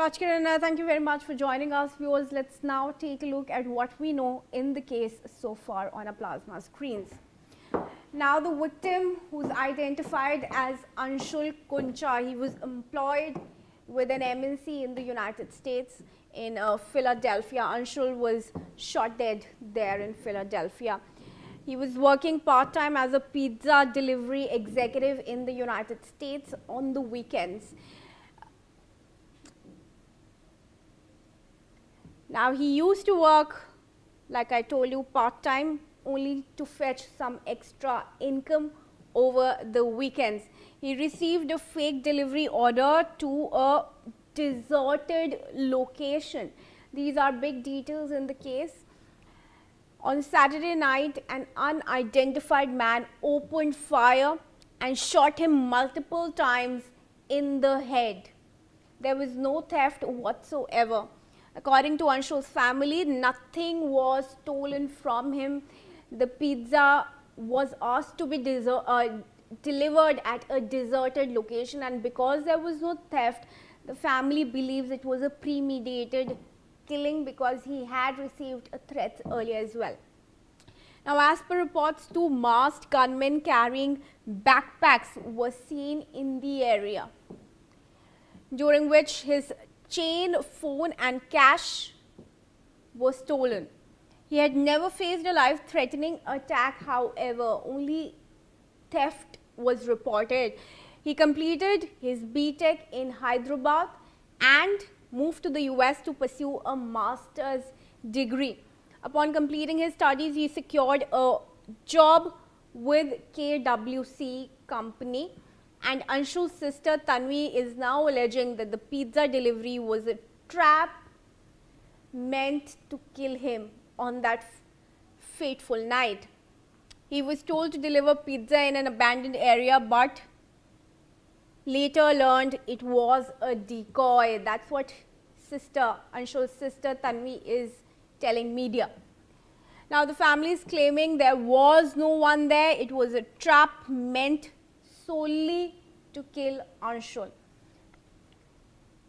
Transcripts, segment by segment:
Rajkiran, thank you very much for joining us. Viewers, let's now take a look at what we know in the case so far on our plasma screens. Now, the victim, who's identified as Anshul Kuncha, he was employed with an MNC in the United States in Philadelphia. Anshul was shot dead there in Philadelphia. He was working part-time as a pizza delivery executive in the United States on the weekends. Now, he used to work, like I told you, part-time, only to fetch some extra income over the weekends. He received a fake delivery order to a deserted location. These are big details in the case. On Saturday night, an unidentified man opened fire and shot him multiple times in the head. There was no theft whatsoever. According to Anshul's family, nothing was stolen from him. The pizza was asked to be delivered at a deserted location, and because there was no theft, the family believes it was a premeditated killing because he had received threats earlier as well. Now, as per reports, two masked gunmen carrying backpacks were seen in the area, during which his chain, phone and cash were stolen. He had never faced a life-threatening attack, however, only theft was reported. He completed his B.Tech in Hyderabad and moved to the US to pursue a master's degree. Upon completing his studies, he secured a job with KWC company, and Anshul's sister Tanvi is now alleging that the pizza delivery was a trap meant to kill him on that fateful night. He was told to deliver pizza in an abandoned area, but later learned it was a decoy. That's what Anshul's sister Tanvi is telling media. Now, the family is claiming there was no one there. It was a trap meant solely to kill Anshul.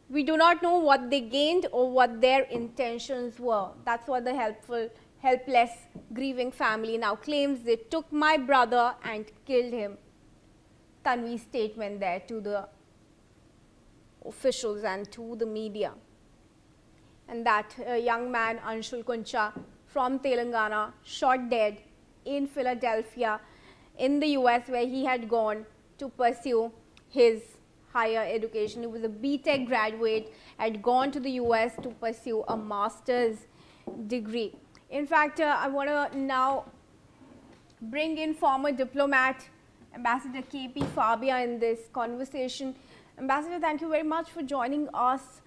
We do not know what they gained or what their intentions were. That's what the helpless, grieving family now claims. They took my brother and killed him. Tanvi's statement there to the officials and to the media. And that young man, Anshul Kuncha, from Telangana, shot dead in Philadelphia in the US, where he had gone to pursue his higher education. He was a B.Tech graduate, had gone to the US to pursue a master's degree. In fact, I want to now bring in former diplomat Ambassador K.P. Fabia in this conversation. Ambassador, thank you very much for joining us.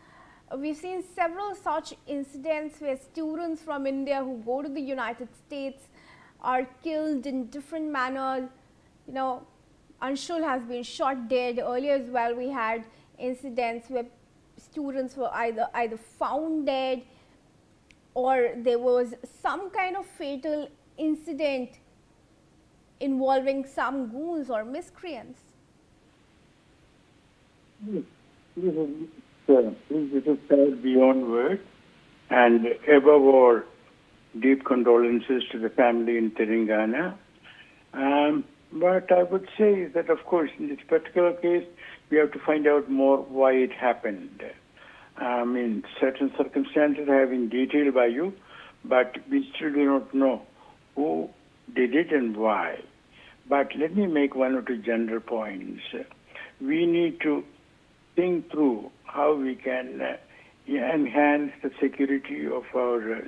We've seen several such incidents where students from India who go to the United States are killed in different manners. You know, Anshul has been shot dead. Earlier as well, we had incidents where students were either found dead or there was some kind of fatal incident involving some goons or miscreants. This is sad beyond words, and above all, deep condolences to the family in Telangana. But I would say that, of course, in this particular case, we have to find out more why it happened. I mean, certain circumstances have been detailed by you, but we still do not know who did it and why. But let me make one or two general points. We need to think through how we can enhance the security of our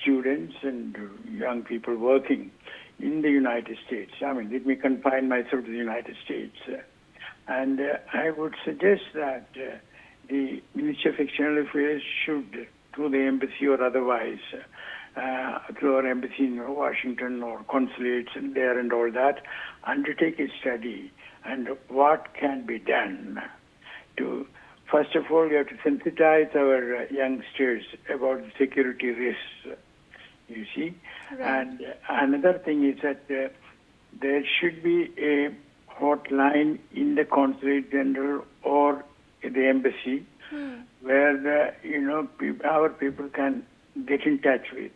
students and young people working in the United States. I mean, let me confine myself to the United States. And I would suggest that the Ministry of External Affairs should, through the embassy or otherwise, through our embassy in Washington or consulates and there and all that, undertake a study and what can be done to, first of all, we have to sensitize our youngsters about the security risks, you see. Right. And another thing is that there should be a hotline in the consulate general or the embassy where our people can get in touch with.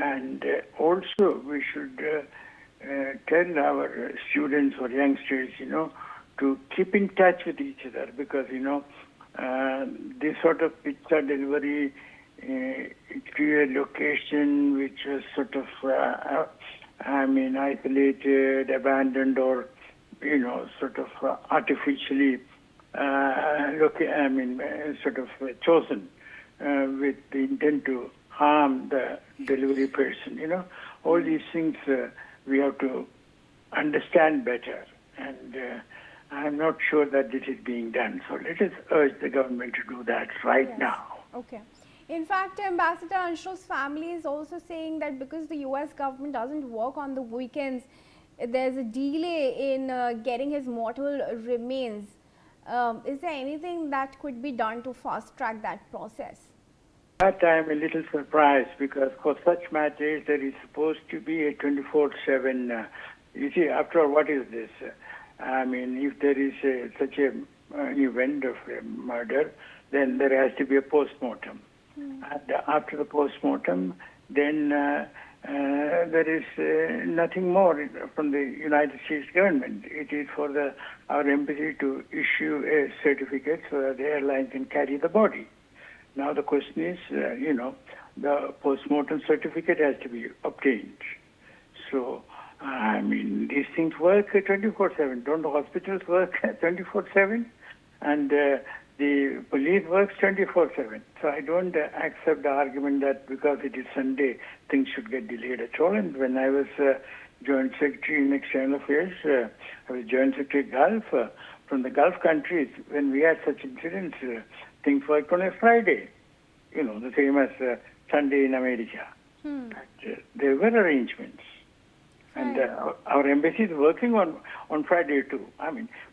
And also, we should tell our students or youngsters, to keep in touch with each other because, this sort of pizza delivery to a location which was sort of, isolated, abandoned, or, sort of artificially, chosen with the intent to harm the delivery person. All these things we have to understand better, and I'm not sure that this is being done. So let us urge the government to do that right now. Okay. In fact, Ambassador Anshul's family is also saying that because the US government doesn't work on the weekends, there's a delay in getting his mortal remains. Is there anything that could be done to fast track that process? That I'm a little surprised because for such matters there is supposed to be a 24/7. You see, after all, what is this? If there is such an event of a murder, then there has to be a post-mortem. And after the post-mortem, then there is nothing more from the United States government. It is for our embassy to issue a certificate so that the airline can carry the body. Now the question is, the post-mortem certificate has to be obtained. So, these things work 24/7. Don't the hospitals work 24/7? And the police works 24/7. So I don't accept the argument that because it is Sunday, things should get delayed at all. And when I was Joint Secretary in External Affairs, I was Joint Secretary Gulf. From the Gulf countries, when we had such incidents, things worked on a Friday, the same as Sunday in America. And, there were arrangements. And our embassy is working on Friday too.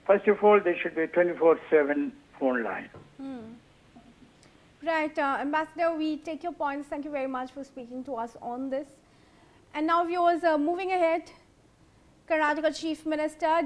First of all, there should be a 24/7 phone line. Right, Ambassador, we take your points. Thank you very much for speaking to us on this. And now, viewers, moving ahead, Karnataka Chief Minister